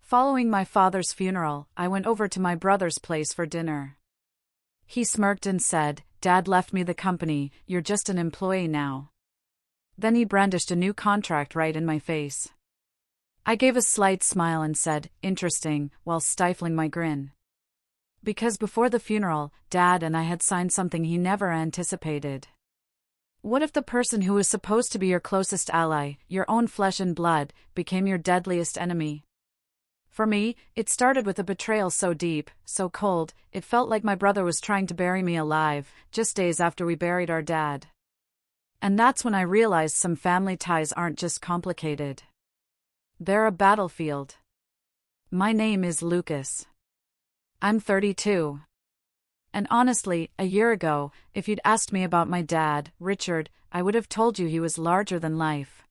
Following my father's funeral, I went over to my brother's place for dinner. He smirked and said, "Dad left me the company, you're just an employee now." Then he brandished a new contract right in my face. I gave a slight smile and said, "Interesting," while stifling my grin. Because before the funeral, Dad and I had signed something he never anticipated. What if the person who was supposed to be your closest ally, your own flesh and blood, became your deadliest enemy? For me, it started with a betrayal so deep, so cold, it felt like my brother was trying to bury me alive, just days after we buried our dad. And that's when I realized some family ties aren't just complicated. They're a battlefield. My name is Lucas. I'm 32. And honestly, a year ago, if you'd asked me about my dad, Richard, I would have told you he was larger than life.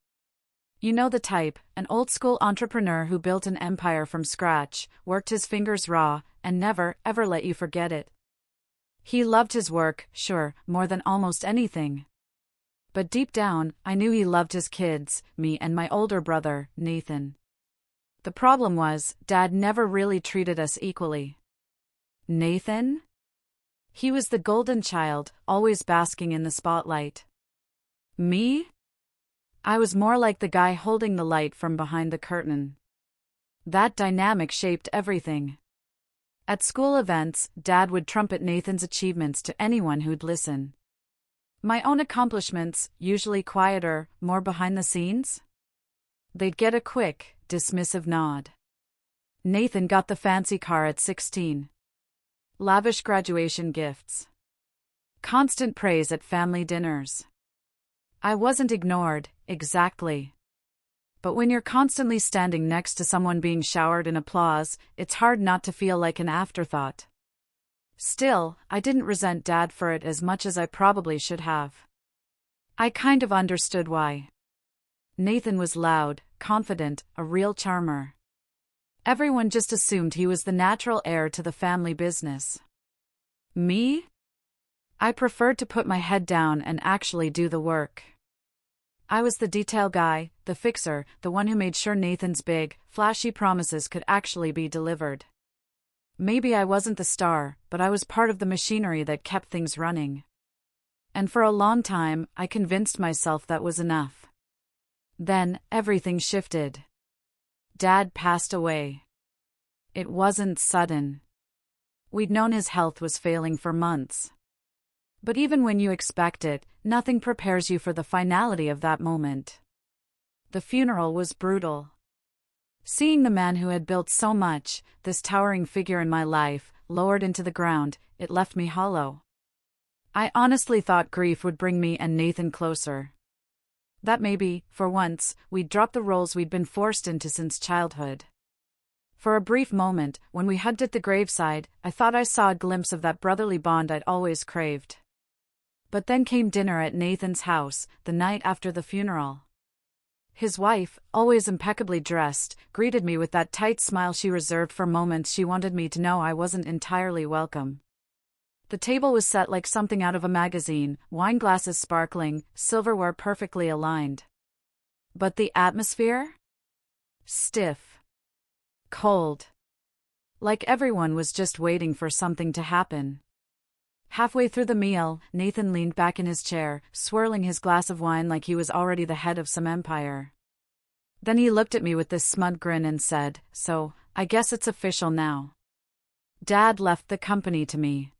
You know the type, an old-school entrepreneur who built an empire from scratch, worked his fingers raw, and never, ever let you forget it. He loved his work, sure, more than almost anything. But deep down, I knew he loved his kids, me and my older brother, Nathan. The problem was, Dad never really treated us equally. Nathan? He was the golden child, always basking in the spotlight. Me? I was more like the guy holding the light from behind the curtain. That dynamic shaped everything. At school events, Dad would trumpet Nathan's achievements to anyone who'd listen. My own accomplishments, usually quieter, more behind the scenes? They'd get a quick, dismissive nod. Nathan got the fancy car at 16. Lavish graduation gifts. Constant praise at family dinners. I wasn't ignored, exactly. But when you're constantly standing next to someone being showered in applause, it's hard not to feel like an afterthought. Still, I didn't resent Dad for it as much as I probably should have. I kind of understood why. Nathan was loud, confident, a real charmer. Everyone just assumed he was the natural heir to the family business. Me? I preferred to put my head down and actually do the work. I was the detail guy, the fixer, the one who made sure Nathan's big, flashy promises could actually be delivered. Maybe I wasn't the star, but I was part of the machinery that kept things running. And for a long time, I convinced myself that was enough. Then, everything shifted. Dad passed away. It wasn't sudden. We'd known his health was failing for months. But even when you expect it, nothing prepares you for the finality of that moment. The funeral was brutal. Seeing the man who had built so much, this towering figure in my life, lowered into the ground, it left me hollow. I honestly thought grief would bring me and Nathan closer. That maybe, for once, we'd drop the roles we'd been forced into since childhood. For a brief moment, when we hugged at the graveside, I thought I saw a glimpse of that brotherly bond I'd always craved. But then came dinner at Nathan's house, the night after the funeral. His wife, always impeccably dressed, greeted me with that tight smile she reserved for moments she wanted me to know I wasn't entirely welcome. The table was set like something out of a magazine, wine glasses sparkling, silverware perfectly aligned. But the atmosphere? Stiff. Cold. Like everyone was just waiting for something to happen. Halfway through the meal, Nathan leaned back in his chair, swirling his glass of wine like he was already the head of some empire. Then he looked at me with this smug grin and said, "So, I guess it's official now. Dad left the company to me."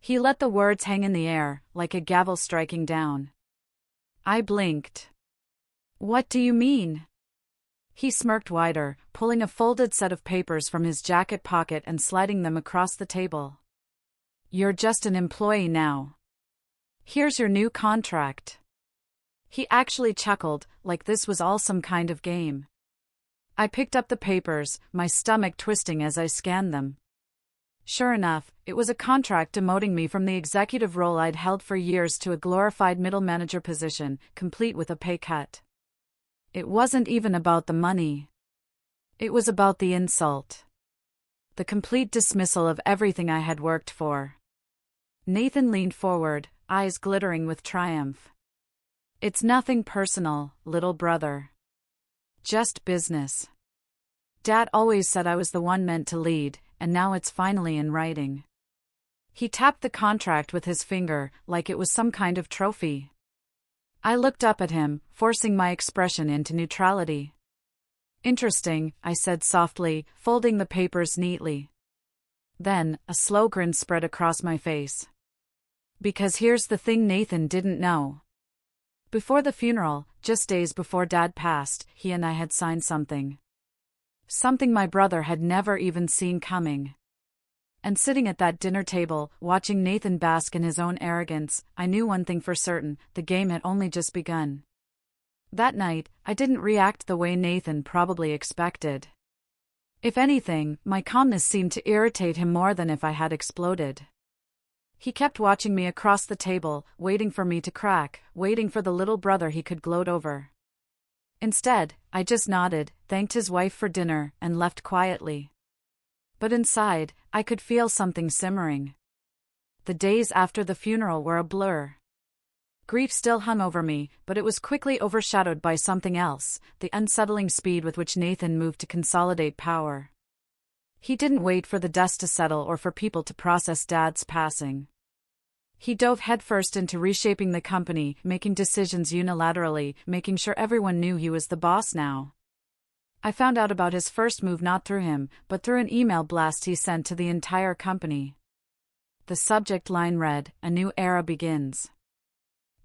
He let the words hang in the air, like a gavel striking down. I blinked. "What do you mean?" He smirked wider, pulling a folded set of papers from his jacket pocket and sliding them across the table. "You're just an employee now. Here's your new contract." He actually chuckled, like this was all some kind of game. I picked up the papers, my stomach twisting as I scanned them. Sure enough, it was a contract demoting me from the executive role I'd held for years to a glorified middle manager position, complete with a pay cut. It wasn't even about the money. It was about the insult. The complete dismissal of everything I had worked for. Nathan leaned forward, eyes glittering with triumph. "It's nothing personal, little brother. Just business." Dad always said I was the one meant to lead, and now it's finally in writing. He tapped the contract with his finger, like it was some kind of trophy. I looked up at him, forcing my expression into neutrality. Interesting, I said softly, folding the papers neatly. Then, a slow grin spread across my face. Because here's the thing Nathan didn't know. Before the funeral, just days before Dad passed, he and I had signed something. Something my brother had never even seen coming. And sitting at that dinner table, watching Nathan bask in his own arrogance, I knew one thing for certain: the game had only just begun. That night, I didn't react the way Nathan probably expected. If anything, my calmness seemed to irritate him more than if I had exploded. He kept watching me across the table, waiting for me to crack, waiting for the little brother he could gloat over. Instead, I just nodded, thanked his wife for dinner, and left quietly. But inside, I could feel something simmering. The days after the funeral were a blur. Grief still hung over me, but it was quickly overshadowed by something else: the unsettling speed with which Nathan moved to consolidate power. He didn't wait for the dust to settle or for people to process Dad's passing. He dove headfirst into reshaping the company, making decisions unilaterally, making sure everyone knew he was the boss now. I found out about his first move not through him, but through an email blast he sent to the entire company. The subject line read, "A new era begins."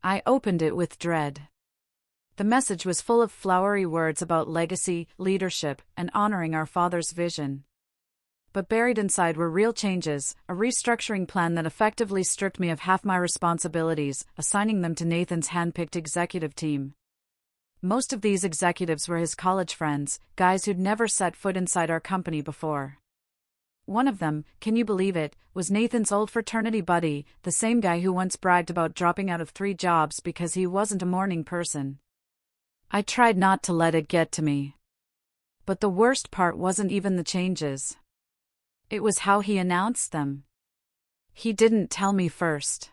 I opened it with dread. The message was full of flowery words about legacy, leadership, and honoring our father's vision. But buried inside were real changes: a restructuring plan that effectively stripped me of half my responsibilities, assigning them to Nathan's hand-picked executive team. Most of these executives were his college friends, guys who'd never set foot inside our company before. One of them, can you believe it, was Nathan's old fraternity buddy, the same guy who once bragged about dropping out of 3 jobs because he wasn't a morning person. I tried not to let it get to me. But the worst part wasn't even the changes. It was how he announced them. He didn't tell me first.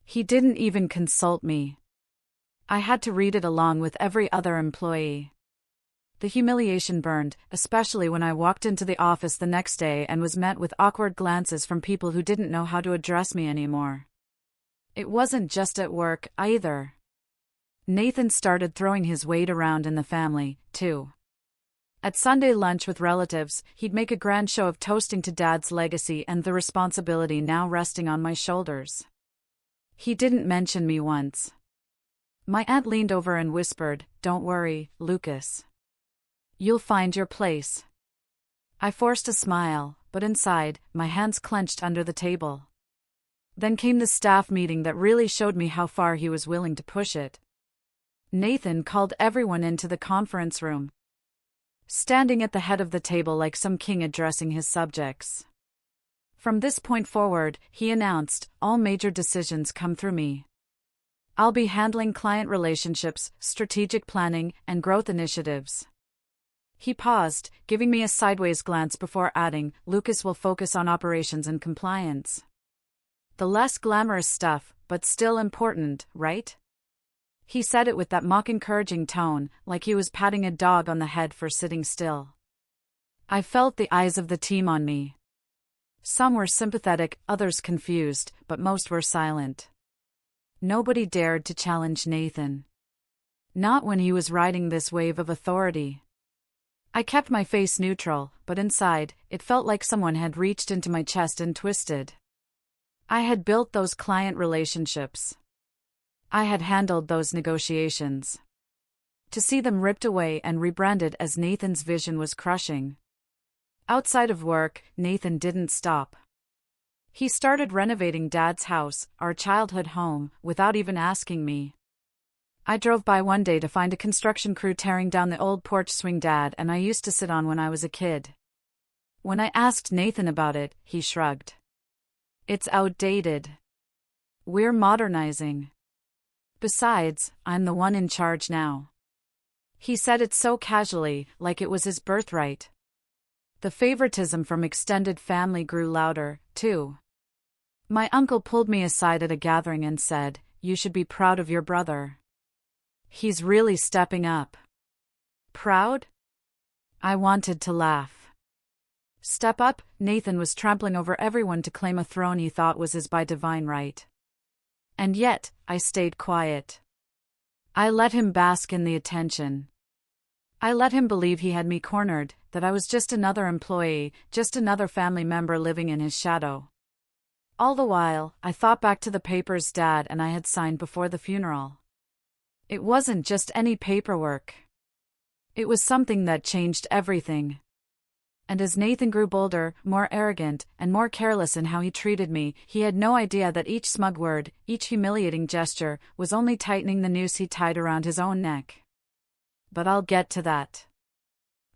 He didn't even consult me. I had to read it along with every other employee. The humiliation burned, especially when I walked into the office the next day and was met with awkward glances from people who didn't know how to address me anymore. It wasn't just at work, either. Nathan started throwing his weight around in the family, too. At Sunday lunch with relatives, he'd make a grand show of toasting to Dad's legacy and the responsibility now resting on my shoulders. He didn't mention me once. My aunt leaned over and whispered, "Don't worry, Lucas. You'll find your place." I forced a smile, but inside, my hands clenched under the table. Then came the staff meeting that really showed me how far he was willing to push it. Nathan called everyone into the conference room, standing at the head of the table like some king addressing his subjects. From this point forward, he announced, all major decisions come through me. I'll be handling client relationships, strategic planning, and growth initiatives. He paused, giving me a sideways glance before adding, Lucas will focus on operations and compliance. The less glamorous stuff, but still important, right? He said it with that mock-encouraging tone, like he was patting a dog on the head for sitting still. I felt the eyes of the team on me. Some were sympathetic, others confused, but most were silent. Nobody dared to challenge Nathan. Not when he was riding this wave of authority. I kept my face neutral, but inside, it felt like someone had reached into my chest and twisted. I had built those client relationships. I had handled those negotiations. To see them ripped away and rebranded as Nathan's vision was crushing. Outside of work, Nathan didn't stop. He started renovating Dad's house, our childhood home, without even asking me. I drove by one day to find a construction crew tearing down the old porch swing Dad and I used to sit on when I was a kid. When I asked Nathan about it, he shrugged. It's outdated. We're modernizing. Besides, I'm the one in charge now. He said it so casually, like it was his birthright. The favoritism from extended family grew louder, too. My uncle pulled me aside at a gathering and said, "You should be proud of your brother. He's really stepping up." Proud? I wanted to laugh. Step up, Nathan was trampling over everyone to claim a throne he thought was his by divine right. And yet, I stayed quiet. I let him bask in the attention. I let him believe he had me cornered, that I was just another employee, just another family member living in his shadow. All the while, I thought back to the papers Dad and I had signed before the funeral. It wasn't just any paperwork. It was something that changed everything. And as Nathan grew bolder, more arrogant, and more careless in how he treated me, he had no idea that each smug word, each humiliating gesture, was only tightening the noose he tied around his own neck. But I'll get to that.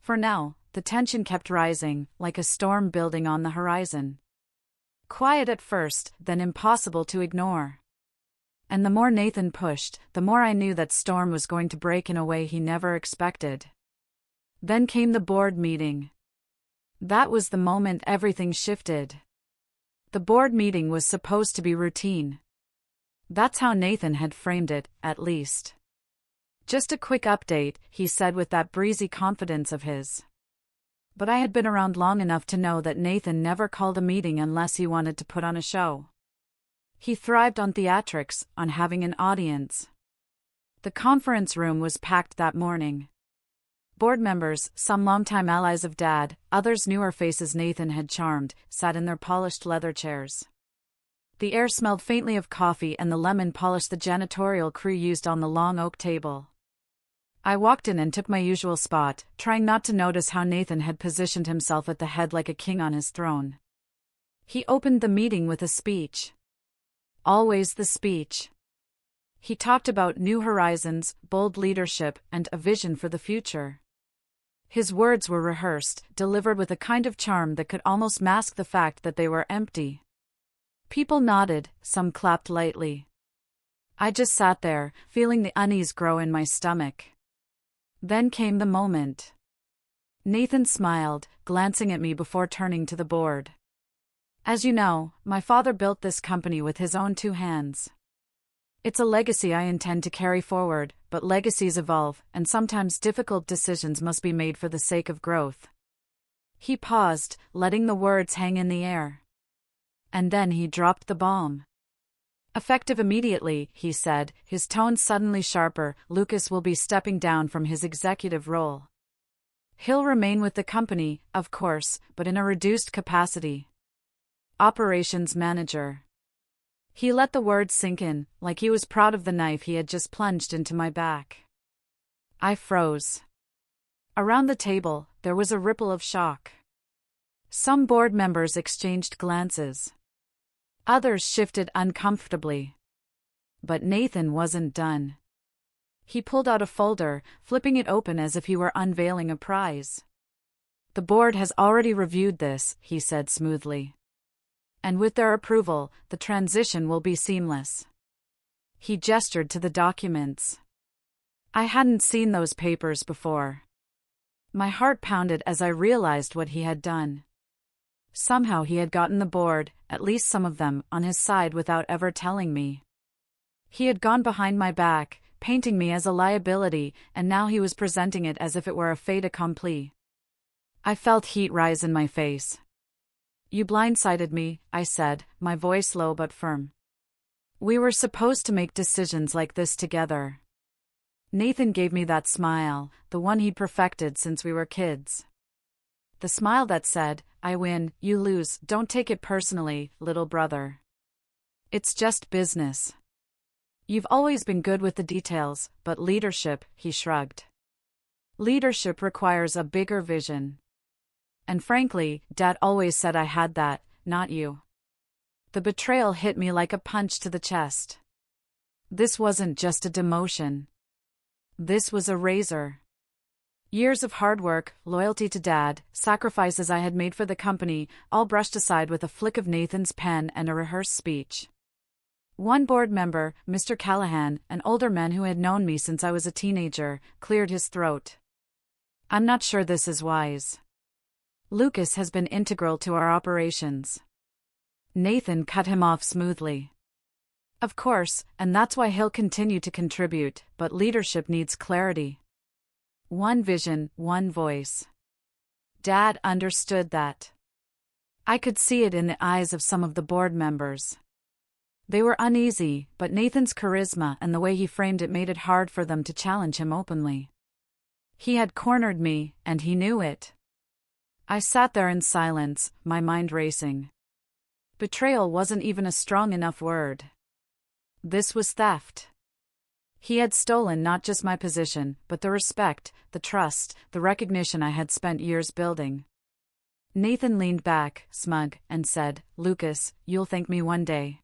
For now, the tension kept rising, like a storm building on the horizon. Quiet at first, then impossible to ignore. And the more Nathan pushed, the more I knew that storm was going to break in a way he never expected. Then came the board meeting. That was the moment everything shifted. The board meeting was supposed to be routine. That's how Nathan had framed it, at least. Just a quick update, he said with that breezy confidence of his. But I had been around long enough to know that Nathan never called a meeting unless he wanted to put on a show. He thrived on theatrics, on having an audience. The conference room was packed that morning. Board members, some longtime allies of Dad, others newer faces Nathan had charmed, sat in their polished leather chairs. The air smelled faintly of coffee and the lemon polish the janitorial crew used on the long oak table. I walked in and took my usual spot, trying not to notice how Nathan had positioned himself at the head like a king on his throne. He opened the meeting with a speech. Always the speech. He talked about new horizons, bold leadership, and a vision for the future. His words were rehearsed, delivered with a kind of charm that could almost mask the fact that they were empty. People nodded, some clapped lightly. I just sat there, feeling the unease grow in my stomach. Then came the moment. Nathan smiled, glancing at me before turning to the board. As you know, my father built this company with his own two hands. It's a legacy I intend to carry forward, but legacies evolve, and sometimes difficult decisions must be made for the sake of growth. He paused, letting the words hang in the air. And then he dropped the bomb. Effective immediately, he said, his tone suddenly sharper, Lucas will be stepping down from his executive role. He'll remain with the company, of course, but in a reduced capacity. Operations manager. He let the words sink in, like he was proud of the knife he had just plunged into my back. I froze. Around the table, there was a ripple of shock. Some board members exchanged glances. Others shifted uncomfortably. But Nathan wasn't done. He pulled out a folder, flipping it open as if he were unveiling a prize. The board has already reviewed this, he said smoothly. And with their approval, the transition will be seamless. He gestured to the documents. I hadn't seen those papers before. My heart pounded as I realized what he had done. Somehow he had gotten the board, at least some of them, on his side without ever telling me. He had gone behind my back, painting me as a liability, and now he was presenting it as if it were a fait accompli. I felt heat rise in my face. You blindsided me, I said, my voice low but firm. We were supposed to make decisions like this together. Nathan gave me that smile, the one he'd perfected since we were kids. The smile that said, I win, you lose, don't take it personally, little brother. It's just business. You've always been good with the details, but leadership, he shrugged. Leadership requires a bigger vision. And frankly, Dad always said I had that, not you. The betrayal hit me like a punch to the chest. This wasn't just a demotion. This was a razor. Years of hard work, loyalty to Dad, sacrifices I had made for the company, all brushed aside with a flick of Nathan's pen and a rehearsed speech. One board member, Mr. Callahan, an older man who had known me since I was a teenager, cleared his throat. I'm not sure this is wise. Lucas has been integral to our operations. Nathan cut him off smoothly. Of course, and that's why he'll continue to contribute, but leadership needs clarity. One vision, one voice. Dad understood that. I could see it in the eyes of some of the board members. They were uneasy, but Nathan's charisma and the way he framed it made it hard for them to challenge him openly. He had cornered me, and he knew it. I sat there in silence, my mind racing. Betrayal wasn't even a strong enough word. This was theft. He had stolen not just my position, but the respect, the trust, the recognition I had spent years building. Nathan leaned back, smug, and said, "Lucas, you'll thank me one day.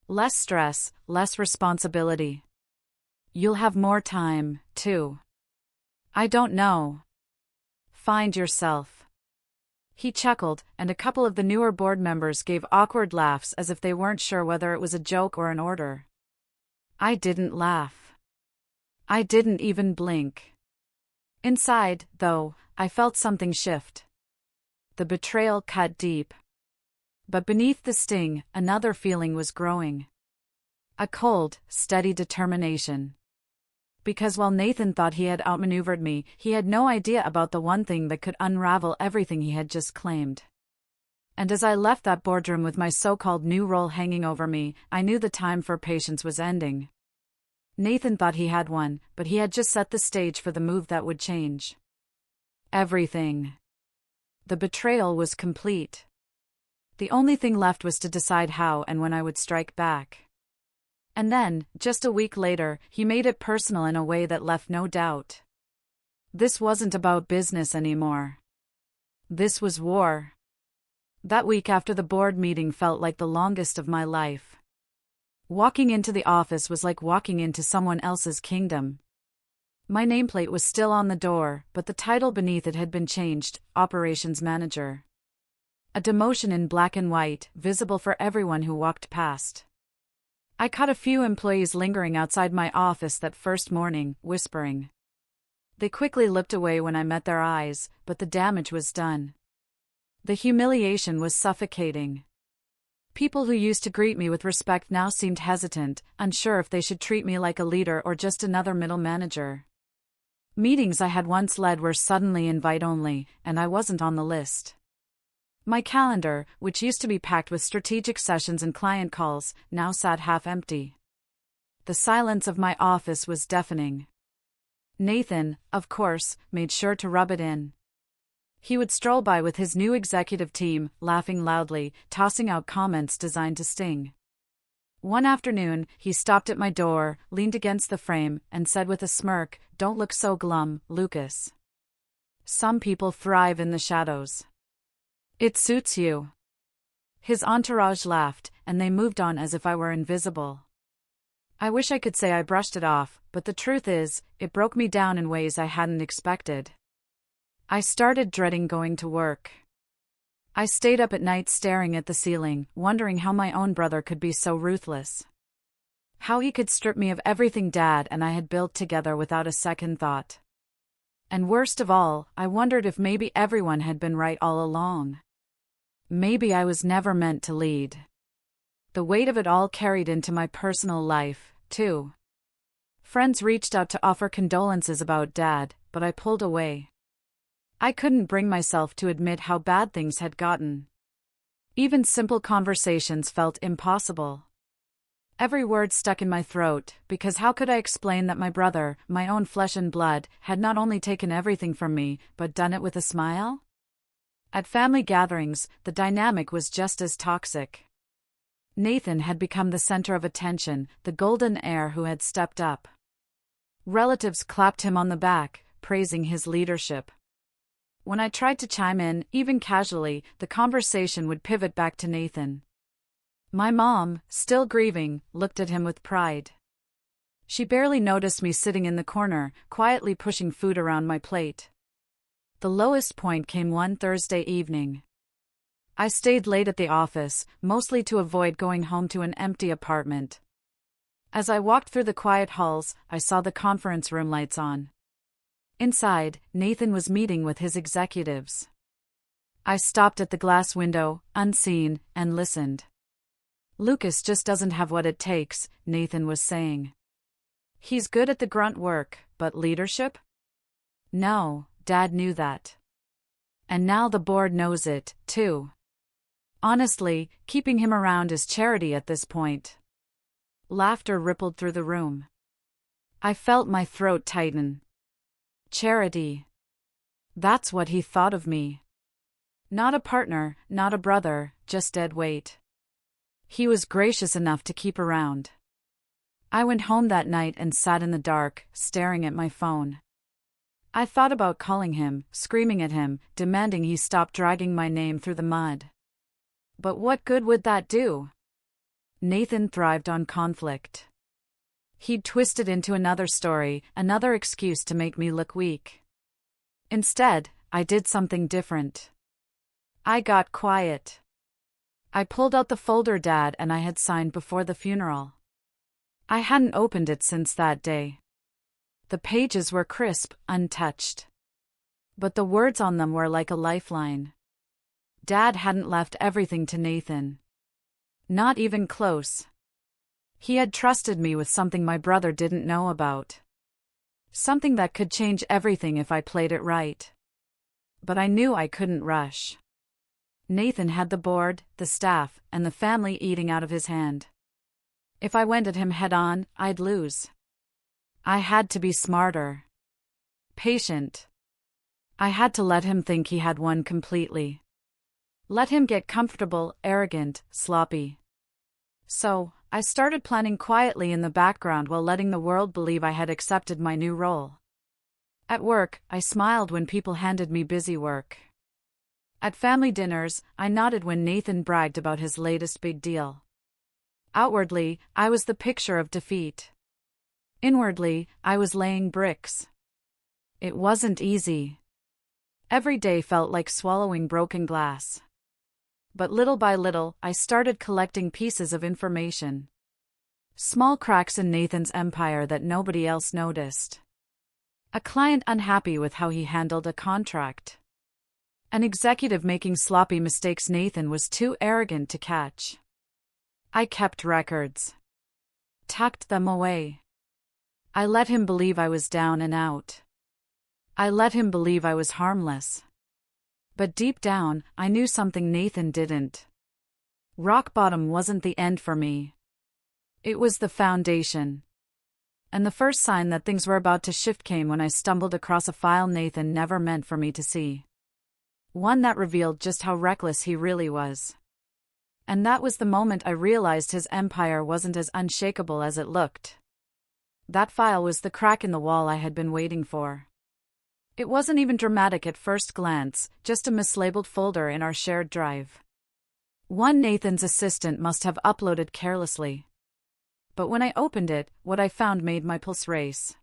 Less stress, less responsibility. You'll have more time, too." "I don't know." "Find yourself." He chuckled, and a couple of the newer board members gave awkward laughs as if they weren't sure whether it was a joke or an order. I didn't laugh. I didn't even blink. Inside, though, I felt something shift. The betrayal cut deep. But beneath the sting, another feeling was growing. A cold, steady determination. Because while Nathan thought he had outmaneuvered me, he had no idea about the one thing that could unravel everything he had just claimed. And as I left that boardroom with my so-called new role hanging over me, I knew the time for patience was ending. Nathan thought he had one, but he had just set the stage for the move that would change everything. The betrayal was complete. The only thing left was to decide how and when I would strike back. And then, just a week later, he made it personal in a way that left no doubt. This wasn't about business anymore. This was war. That week after the board meeting felt like the longest of my life. Walking into the office was like walking into someone else's kingdom. My nameplate was still on the door, but the title beneath it had been changed, Operations Manager. A demotion in black and white, visible for everyone who walked past. I caught a few employees lingering outside my office that first morning, whispering. They quickly looked away when I met their eyes, but the damage was done. The humiliation was suffocating. People who used to greet me with respect now seemed hesitant, unsure if they should treat me like a leader or just another middle manager. Meetings I had once led were suddenly invite-only, and I wasn't on the list. My calendar, which used to be packed with strategic sessions and client calls, now sat half-empty. The silence of my office was deafening. Nathan, of course, made sure to rub it in. He would stroll by with his new executive team, laughing loudly, tossing out comments designed to sting. One afternoon, he stopped at my door, leaned against the frame, and said with a smirk, "Don't look so glum, Lucas. Some people thrive in the shadows. It suits you." His entourage laughed, and they moved on as if I were invisible. I wish I could say I brushed it off, but the truth is, it broke me down in ways I hadn't expected. I started dreading going to work. I stayed up at night staring at the ceiling, wondering how my own brother could be so ruthless. How he could strip me of everything Dad and I had built together without a second thought. And worst of all, I wondered if maybe everyone had been right all along. Maybe I was never meant to lead. The weight of it all carried into my personal life, too. Friends reached out to offer condolences about Dad, but I pulled away. I couldn't bring myself to admit how bad things had gotten. Even simple conversations felt impossible. Every word stuck in my throat, because how could I explain that my brother, my own flesh and blood, had not only taken everything from me, but done it with a smile? At family gatherings, the dynamic was just as toxic. Nathan had become the center of attention, the golden heir who had stepped up. Relatives clapped him on the back, praising his leadership. When I tried to chime in, even casually, the conversation would pivot back to Nathan. My mom, still grieving, looked at him with pride. She barely noticed me sitting in the corner, quietly pushing food around my plate. The lowest point came one Thursday evening. I stayed late at the office, mostly to avoid going home to an empty apartment. As I walked through the quiet halls, I saw the conference room lights on. Inside, Nathan was meeting with his executives. I stopped at the glass window, unseen, and listened. "Lucas just doesn't have what it takes," Nathan was saying. "He's good at the grunt work, but leadership? No, Dad knew that. And now the board knows it, too. Honestly, keeping him around is charity at this point. Laughter rippled through the room. I felt my throat tighten. Charity. That's what he thought of me. Not a partner, not a brother, just dead weight. He was gracious enough to keep around. I went home that night and sat in the dark, staring at my phone. I thought about calling him, screaming at him, demanding he stop dragging my name through the mud. But what good would that do? Nathan thrived on conflict. He'd twist it into another story, another excuse to make me look weak. Instead, I did something different. I got quiet. I pulled out the folder Dad and I had signed before the funeral. I hadn't opened it since that day. The pages were crisp, untouched. But the words on them were like a lifeline. Dad hadn't left everything to Nathan. Not even close. He had trusted me with something my brother didn't know about. Something that could change everything if I played it right. But I knew I couldn't rush. Nathan had the board, the staff, and the family eating out of his hand. If I went at him head-on, I'd lose. I had to be smarter. Patient. I had to let him think he had won completely. Let him get comfortable, arrogant, sloppy. So, I started planning quietly in the background while letting the world believe I had accepted my new role. At work, I smiled when people handed me busy work. At family dinners, I nodded when Nathan bragged about his latest big deal. Outwardly, I was the picture of defeat. Inwardly, I was laying bricks. It wasn't easy. Every day felt like swallowing broken glass. But little by little, I started collecting pieces of information. Small cracks in Nathan's empire that nobody else noticed. A client unhappy with how he handled a contract. An executive making sloppy mistakes Nathan was too arrogant to catch. I kept records. Tucked them away. I let him believe I was down and out. I let him believe I was harmless. But deep down, I knew something Nathan didn't. Rock bottom wasn't the end for me. It was the foundation. And the first sign that things were about to shift came when I stumbled across a file Nathan never meant for me to see. One that revealed just how reckless he really was. And that was the moment I realized his empire wasn't as unshakable as it looked. That file was the crack in the wall I had been waiting for. It wasn't even dramatic at first glance, just a mislabeled folder in our shared drive. One Nathan's assistant must have uploaded carelessly. But when I opened it, what I found made my pulse race.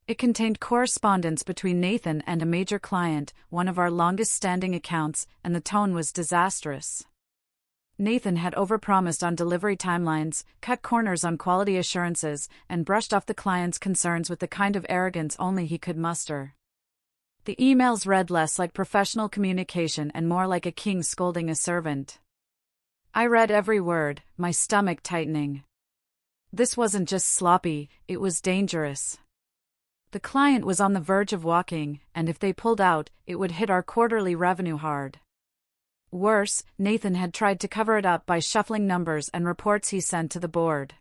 It contained correspondence between Nathan and a major client, one of our longest-standing accounts, and the tone was disastrous. Nathan had overpromised on delivery timelines, cut corners on quality assurances, and brushed off the client's concerns with the kind of arrogance only he could muster. The emails read less like professional communication and more like a king scolding a servant. I read every word, my stomach tightening. This wasn't just sloppy, it was dangerous. The client was on the verge of walking, and if they pulled out, it would hit our quarterly revenue hard. Worse, Nathan had tried to cover it up by shuffling numbers and reports he sent to the board.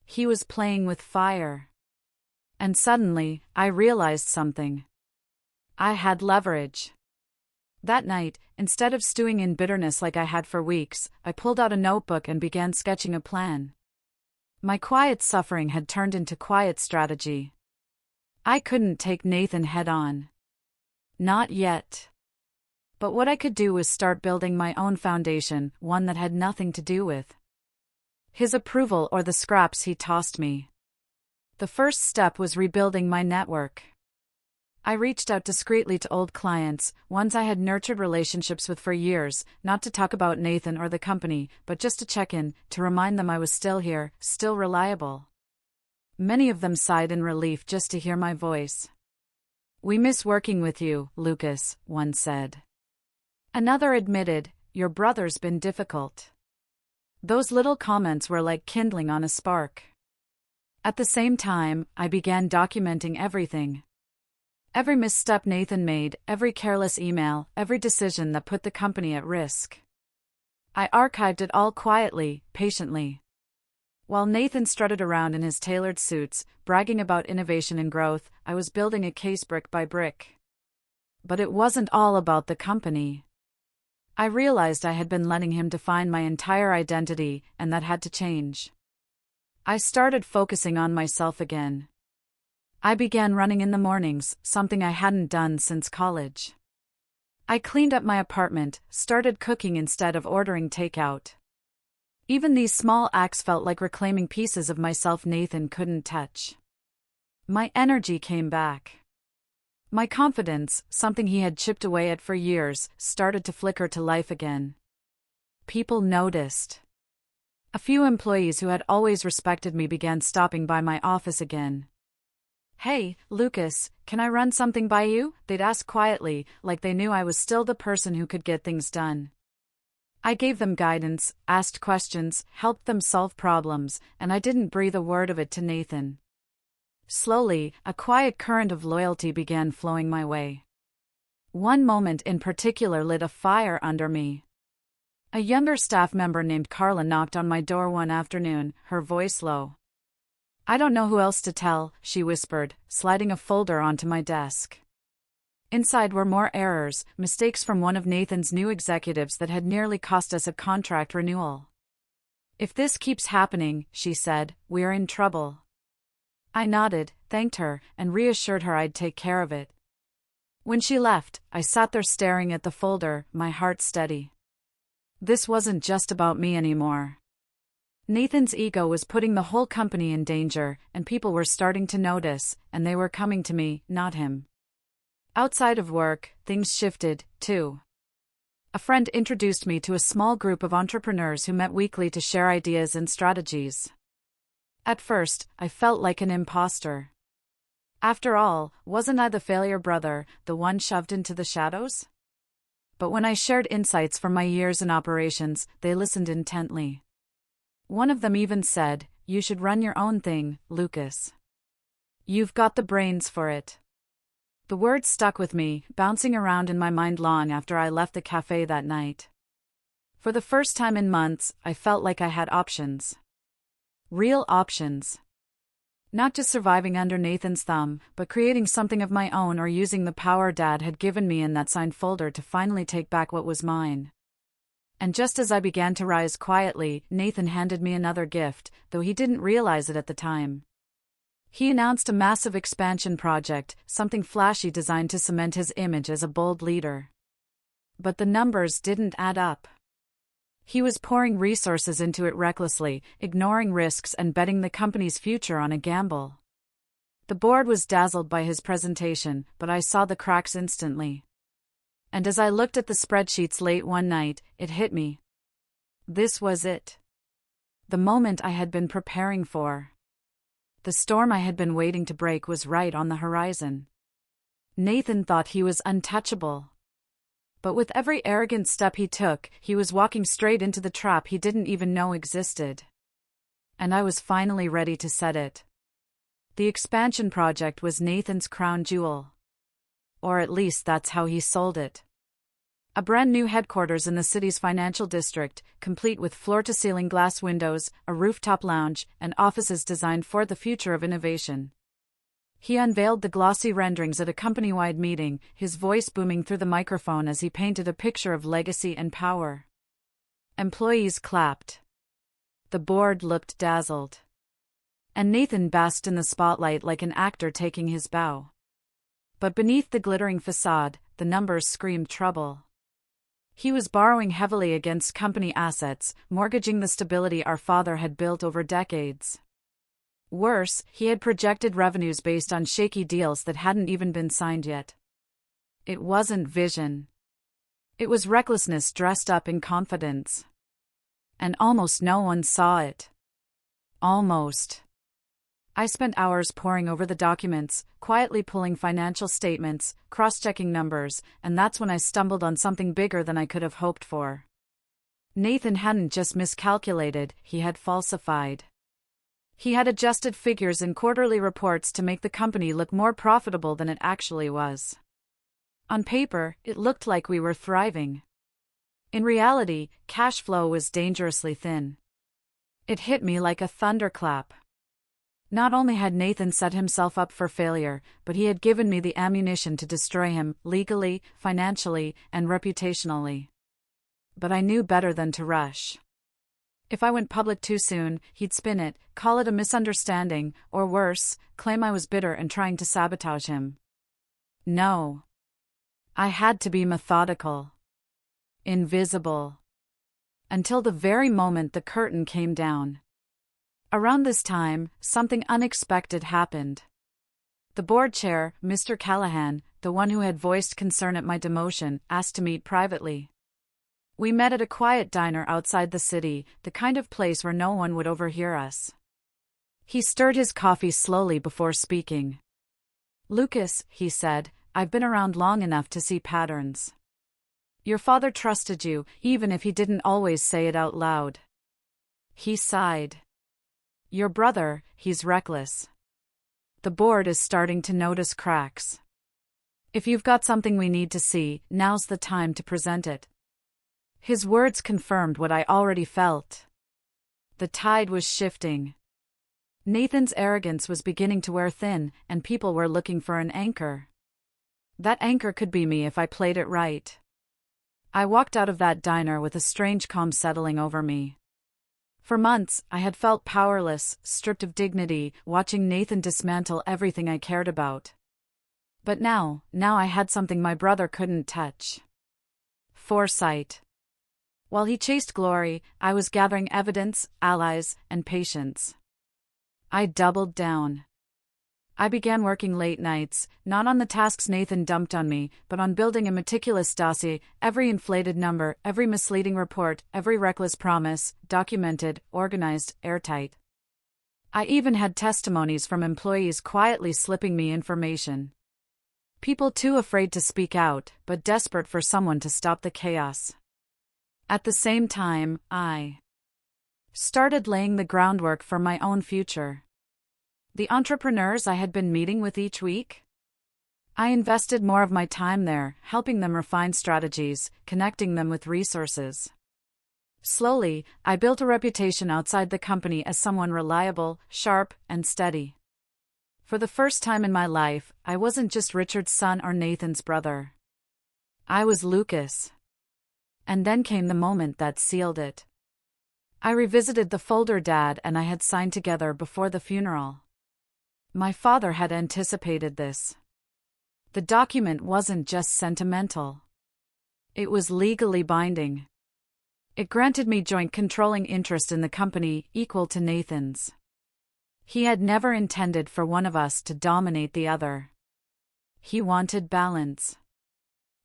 He was playing with fire. And suddenly, I realized something. I had leverage. That night, instead of stewing in bitterness like I had for weeks, I pulled out a notebook and began sketching a plan. My quiet suffering had turned into quiet strategy. I couldn't take Nathan head-on. Not yet. But what I could do was start building my own foundation, one that had nothing to do with his approval or the scraps he tossed me. The first step was rebuilding my network. I reached out discreetly to old clients, ones I had nurtured relationships with for years, not to talk about Nathan or the company, but just to check in, to remind them I was still here, still reliable. Many of them sighed in relief just to hear my voice. "We miss working with you, Lucas," one said. Another admitted, "Your brother's been difficult." Those little comments were like kindling on a spark. At the same time, I began documenting everything. Every misstep Nathan made, every careless email, every decision that put the company at risk. I archived it all quietly, patiently. While Nathan strutted around in his tailored suits, bragging about innovation and growth, I was building a case brick by brick. But it wasn't all about the company. I realized I had been letting him define my entire identity, and that had to change. I started focusing on myself again. I began running in the mornings, something I hadn't done since college. I cleaned up my apartment, started cooking instead of ordering takeout. Even these small acts felt like reclaiming pieces of myself Nathan couldn't touch. My energy came back. My confidence, something he had chipped away at for years, started to flicker to life again. People noticed. A few employees who had always respected me began stopping by my office again. "Hey, Lucas, can I run something by you?" they'd ask quietly, like they knew I was still the person who could get things done. I gave them guidance, asked questions, helped them solve problems, and I didn't breathe a word of it to Nathan. Slowly, a quiet current of loyalty began flowing my way. One moment in particular lit a fire under me. A younger staff member named Carla knocked on my door one afternoon, her voice low. "I don't know who else to tell," she whispered, sliding a folder onto my desk. Inside were more errors, mistakes from one of Nathan's new executives that had nearly cost us a contract renewal. "If this keeps happening," she said, "we're in trouble." I nodded, thanked her, and reassured her I'd take care of it. When she left, I sat there staring at the folder, my heart steady. This wasn't just about me anymore. Nathan's ego was putting the whole company in danger, and people were starting to notice, and they were coming to me, not him. Outside of work, things shifted, too. A friend introduced me to a small group of entrepreneurs who met weekly to share ideas and strategies. At first, I felt like an imposter. After all, wasn't I the failure brother, the one shoved into the shadows? But when I shared insights from my years in operations, they listened intently. One of them even said, "You should run your own thing, Lucas. You've got the brains for it." The words stuck with me, bouncing around in my mind long after I left the cafe that night. For the first time in months, I felt like I had options. Real options. Not just surviving under Nathan's thumb, but creating something of my own or using the power Dad had given me in that signed folder to finally take back what was mine. And just as I began to rise quietly, Nathan handed me another gift, though he didn't realize it at the time. He announced a massive expansion project, something flashy designed to cement his image as a bold leader. But the numbers didn't add up. He was pouring resources into it recklessly, ignoring risks and betting the company's future on a gamble. The board was dazzled by his presentation, but I saw the cracks instantly. And as I looked at the spreadsheets late one night, it hit me. This was it. The moment I had been preparing for. The storm I had been waiting to break was right on the horizon. Nathan thought he was untouchable. But with every arrogant step he took, he was walking straight into the trap he didn't even know existed. And I was finally ready to set it. The expansion project was Nathan's crown jewel. Or at least that's how he sold it. A brand new headquarters in the city's financial district, complete with floor-to-ceiling glass windows, a rooftop lounge, and offices designed for the future of innovation. He unveiled the glossy renderings at a company-wide meeting, his voice booming through the microphone as he painted a picture of legacy and power. Employees clapped. The board looked dazzled. And Nathan basked in the spotlight like an actor taking his bow. But beneath the glittering facade, the numbers screamed trouble. He was borrowing heavily against company assets, mortgaging the stability our father had built over decades. Worse, he had projected revenues based on shaky deals that hadn't even been signed yet. It wasn't vision. It was recklessness dressed up in confidence. And almost no one saw it. Almost. I spent hours poring over the documents, quietly pulling financial statements, cross-checking numbers, and that's when I stumbled on something bigger than I could have hoped for. Nathan hadn't just miscalculated, he had falsified. He had adjusted figures in quarterly reports to make the company look more profitable than it actually was. On paper, it looked like we were thriving. In reality, cash flow was dangerously thin. It hit me like a thunderclap. Not only had Nathan set himself up for failure, but he had given me the ammunition to destroy him, legally, financially, and reputationally. But I knew better than to rush. If I went public too soon, he'd spin it, call it a misunderstanding, or worse, claim I was bitter and trying to sabotage him. No. I had to be methodical. Invisible. Until the very moment the curtain came down. Around this time, something unexpected happened. The board chair, Mr. Callahan, the one who had voiced concern at my demotion, asked to meet privately. We met at a quiet diner outside the city, the kind of place where no one would overhear us. He stirred his coffee slowly before speaking. "Lucas," he said, "I've been around long enough to see patterns. Your father trusted you, even if he didn't always say it out loud." He sighed. "Your brother, he's reckless. The board is starting to notice cracks. If you've got something we need to see, now's the time to present it." His words confirmed what I already felt. The tide was shifting. Nathan's arrogance was beginning to wear thin, and people were looking for an anchor. That anchor could be me if I played it right. I walked out of that diner with a strange calm settling over me. For months, I had felt powerless, stripped of dignity, watching Nathan dismantle everything I cared about. But now I had something my brother couldn't touch. Foresight. While he chased glory, I was gathering evidence, allies, and patience. I doubled down. I began working late nights, not on the tasks Nathan dumped on me, but on building a meticulous dossier, every inflated number, every misleading report, every reckless promise, documented, organized, airtight. I even had testimonies from employees quietly slipping me information. People too afraid to speak out, but desperate for someone to stop the chaos. At the same time, I started laying the groundwork for my own future. The entrepreneurs I had been meeting with each week? I invested more of my time there, helping them refine strategies, connecting them with resources. Slowly, I built a reputation outside the company as someone reliable, sharp, and steady. For the first time in my life, I wasn't just Richard's son or Nathan's brother. I was Lucas. And then came the moment that sealed it. I revisited the folder Dad and I had signed together before the funeral. My father had anticipated this. The document wasn't just sentimental. It was legally binding. It granted me joint controlling interest in the company, equal to Nathan's. He had never intended for one of us to dominate the other. He wanted balance.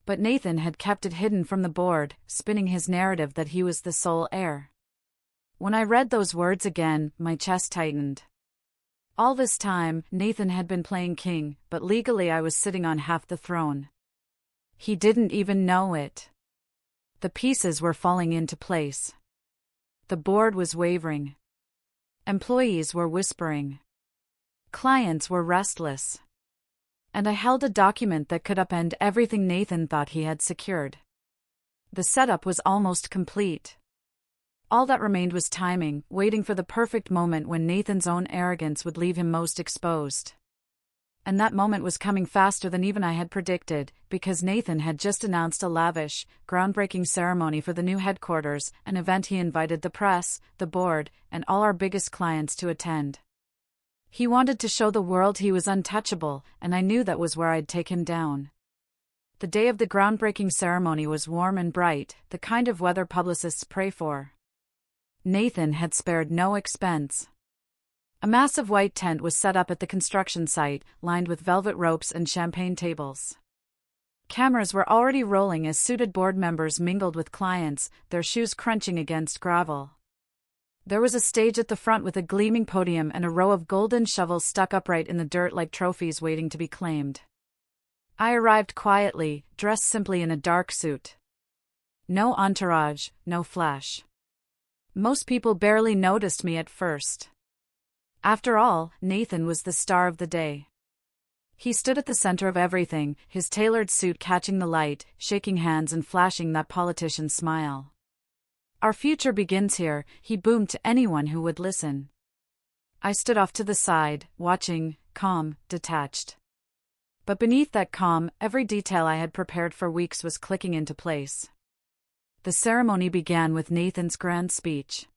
But Nathan had kept it hidden from the board, spinning his narrative that he was the sole heir. When I read those words again, my chest tightened. All this time, Nathan had been playing king, but legally I was sitting on half the throne. He didn't even know it. The pieces were falling into place. The board was wavering. Employees were whispering. Clients were restless. And I held a document that could upend everything Nathan thought he had secured. The setup was almost complete. All that remained was timing, waiting for the perfect moment when Nathan's own arrogance would leave him most exposed. And that moment was coming faster than even I had predicted, because Nathan had just announced a lavish, groundbreaking ceremony for the new headquarters, an event he invited the press, the board, and all our biggest clients to attend. He wanted to show the world he was untouchable, and I knew that was where I'd take him down. The day of the groundbreaking ceremony was warm and bright, the kind of weather publicists pray for. Nathan had spared no expense. A massive white tent was set up at the construction site, lined with velvet ropes and champagne tables. Cameras were already rolling as suited board members mingled with clients, their shoes crunching against gravel. There was a stage at the front with a gleaming podium and a row of golden shovels stuck upright in the dirt like trophies waiting to be claimed. I arrived quietly, dressed simply in a dark suit. No entourage, no flash. Most people barely noticed me at first. After all, Nathan was the star of the day. He stood at the center of everything, his tailored suit catching the light, shaking hands and flashing that politician's smile. "Our future begins here," he boomed to anyone who would listen. I stood off to the side, watching, calm, detached. But beneath that calm, every detail I had prepared for weeks was clicking into place. The ceremony began with Nathan's grand speech.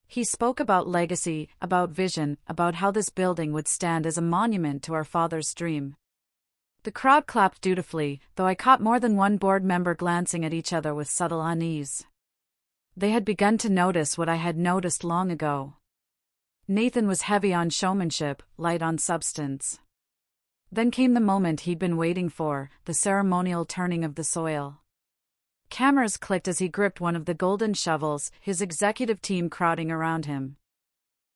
He spoke about legacy, about vision, about how this building would stand as a monument to our father's dream. The crowd clapped dutifully, though I caught more than one board member glancing at each other with subtle unease. They had begun to notice what I had noticed long ago. Nathan was heavy on showmanship, light on substance. Then came the moment he'd been waiting for, the ceremonial turning of the soil. Cameras clicked as he gripped one of the golden shovels, his executive team crowding around him.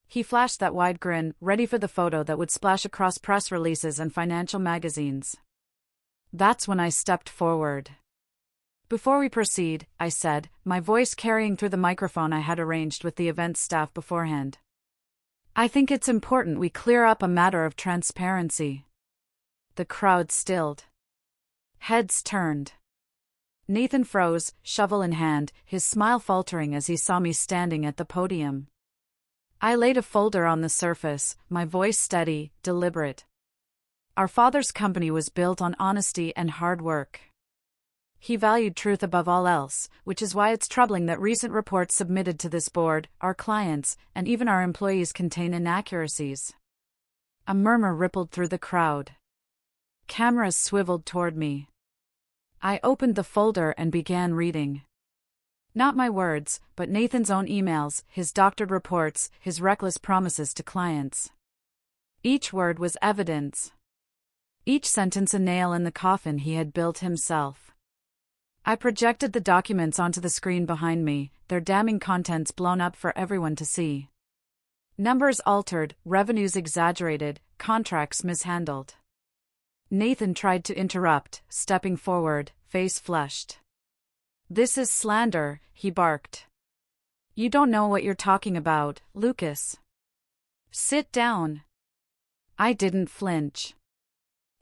He flashed that wide grin, ready for the photo that would splash across press releases and financial magazines. That's when I stepped forward. "Before we proceed," I said, my voice carrying through the microphone I had arranged with the event staff beforehand. "I think it's important we clear up a matter of transparency." The crowd stilled. Heads turned. Nathan froze, shovel in hand, his smile faltering as he saw me standing at the podium. I laid a folder on the surface, my voice steady, deliberate. Our father's company was built on honesty and hard work. He valued truth above all else, which is why it's troubling that recent reports submitted to this board, our clients, and even our employees contain inaccuracies. A murmur rippled through the crowd. Cameras swiveled toward me. I opened the folder and began reading. Not my words, but Nathan's own emails, his doctored reports, his reckless promises to clients. Each word was evidence. Each sentence a nail in the coffin he had built himself. I projected the documents onto the screen behind me, their damning contents blown up for everyone to see. Numbers altered, revenues exaggerated, contracts mishandled. Nathan tried to interrupt, stepping forward, face flushed. "This is slander," he barked. "You don't know what you're talking about, Lucas. Sit down." I didn't flinch.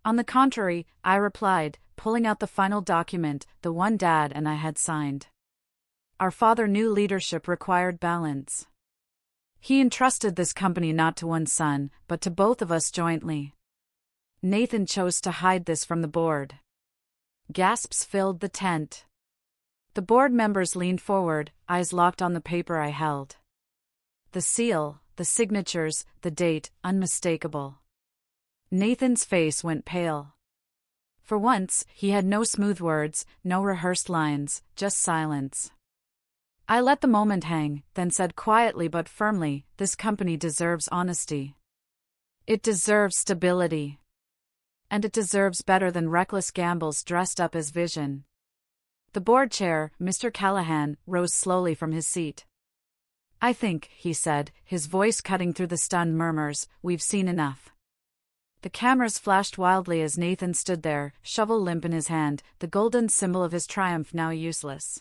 On the contrary, I replied, pulling out the final document, the one Dad and I had signed. Our father knew leadership required balance. He entrusted this company not to one son, but to both of us jointly. Nathan chose to hide this from the board. Gasps filled the tent. The board members leaned forward, eyes locked on the paper I held. The seal, the signatures, the date, unmistakable. Nathan's face went pale. For once, he had no smooth words, no rehearsed lines, just silence. I let the moment hang, then said quietly but firmly, "This company deserves honesty. It deserves stability. And it deserves better than reckless gambles dressed up as vision." The board chair, Mr. Callahan, rose slowly from his seat. "I think," he said, his voice cutting through the stunned murmurs, "we've seen enough." The cameras flashed wildly as Nathan stood there, shovel limp in his hand, the golden symbol of his triumph now useless.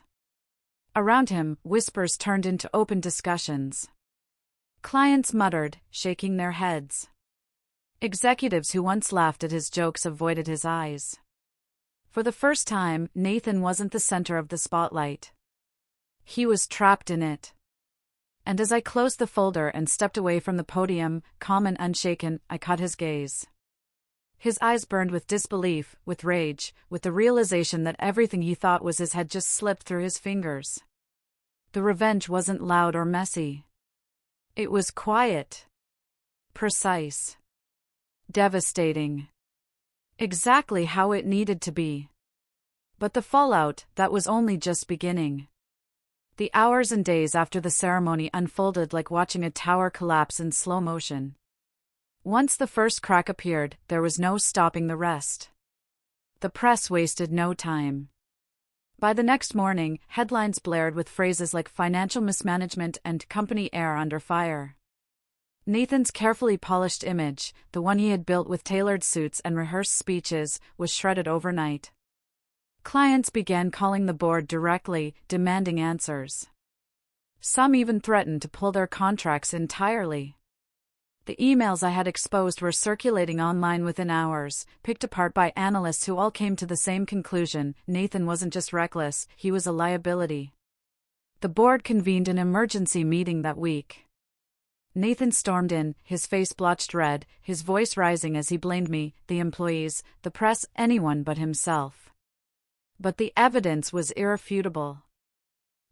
Around him, whispers turned into open discussions. Clients muttered, shaking their heads. Executives who once laughed at his jokes avoided his eyes. For the first time, Nathan wasn't the center of the spotlight. He was trapped in it. And as I closed the folder and stepped away from the podium, calm and unshaken, I caught his gaze. His eyes burned with disbelief, with rage, with the realization that everything he thought was his had just slipped through his fingers. The revenge wasn't loud or messy. It was quiet. Precise. Devastating. Exactly how it needed to be. But the fallout, that was only just beginning. The hours and days after the ceremony unfolded like watching a tower collapse in slow motion. Once the first crack appeared, there was no stopping the rest. The press wasted no time. By the next morning, headlines blared with phrases like financial mismanagement and company heir under fire. Nathan's carefully polished image, the one he had built with tailored suits and rehearsed speeches, was shredded overnight. Clients began calling the board directly, demanding answers. Some even threatened to pull their contracts entirely. The emails I had exposed were circulating online within hours, picked apart by analysts who all came to the same conclusion: Nathan wasn't just reckless, he was a liability. The board convened an emergency meeting that week. Nathan stormed in, his face blotched red, his voice rising as he blamed me, the employees, the press, anyone but himself. But the evidence was irrefutable.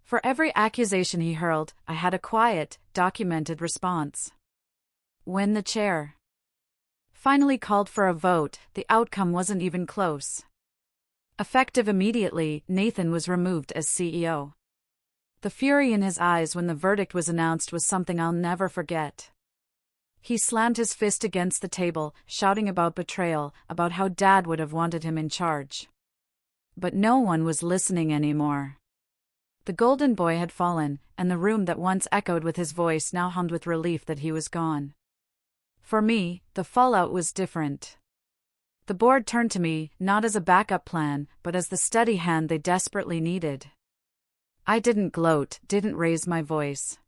For every accusation he hurled, I had a quiet, documented response. When the chair finally called for a vote, the outcome wasn't even close. Effective immediately, Nathan was removed as CEO. The fury in his eyes when the verdict was announced was something I'll never forget. He slammed his fist against the table, shouting about betrayal, about how Dad would have wanted him in charge. But no one was listening anymore. The golden boy had fallen, and the room that once echoed with his voice now hummed with relief that he was gone. For me, the fallout was different. The board turned to me, not as a backup plan, but as the steady hand they desperately needed. I didn't gloat, didn't raise my voice.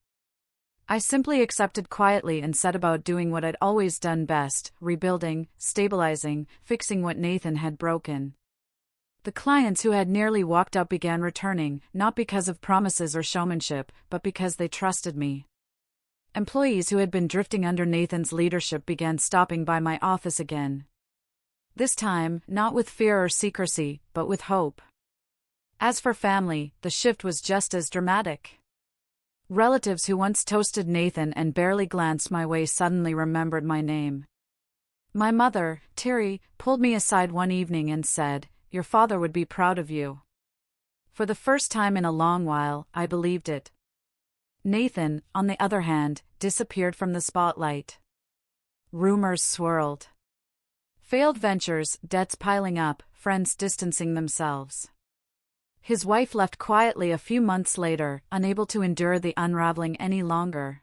I simply accepted quietly and set about doing what I'd always done best: rebuilding, stabilizing, fixing what Nathan had broken. The clients who had nearly walked out began returning, not because of promises or showmanship, but because they trusted me. Employees who had been drifting under Nathan's leadership began stopping by my office again. This time, not with fear or secrecy, but with hope. As for family, the shift was just as dramatic. Relatives who once toasted Nathan and barely glanced my way suddenly remembered my name. My mother, Terry, pulled me aside one evening and said, "Your father would be proud of you." For the first time in a long while, I believed it. Nathan, on the other hand, disappeared from the spotlight. Rumors swirled. Failed ventures, debts piling up, friends distancing themselves. His wife left quietly a few months later, unable to endure the unraveling any longer.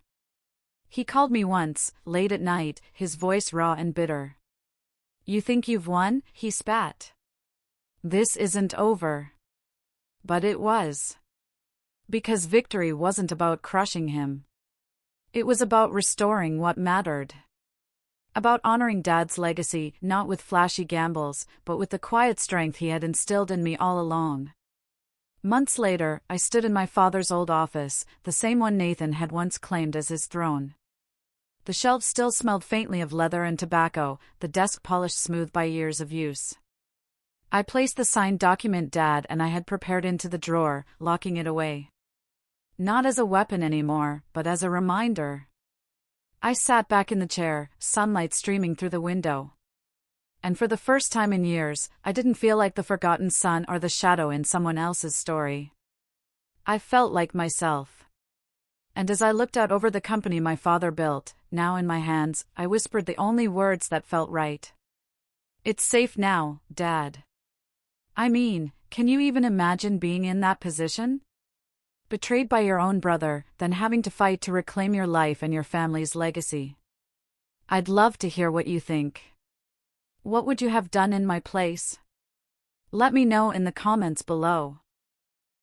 He called me once, late at night, his voice raw and bitter. "You think you've won?" he spat. "This isn't over." But it was. Because victory wasn't about crushing him. It was about restoring what mattered. About honoring Dad's legacy, not with flashy gambles, but with the quiet strength he had instilled in me all along. Months later, I stood in my father's old office, the same one Nathan had once claimed as his throne. The shelves still smelled faintly of leather and tobacco, the desk polished smooth by years of use. I placed the signed document Dad and I had prepared into the drawer, locking it away. Not as a weapon anymore, but as a reminder. I sat back in the chair, sunlight streaming through the window. And for the first time in years, I didn't feel like the forgotten son or the shadow in someone else's story. I felt like myself. And as I looked out over the company my father built, now in my hands, I whispered the only words that felt right. "It's safe now, Dad." I mean, can you even imagine being in that position? Betrayed by your own brother, then having to fight to reclaim your life and your family's legacy. I'd love to hear what you think. What would you have done in my place? Let me know in the comments below.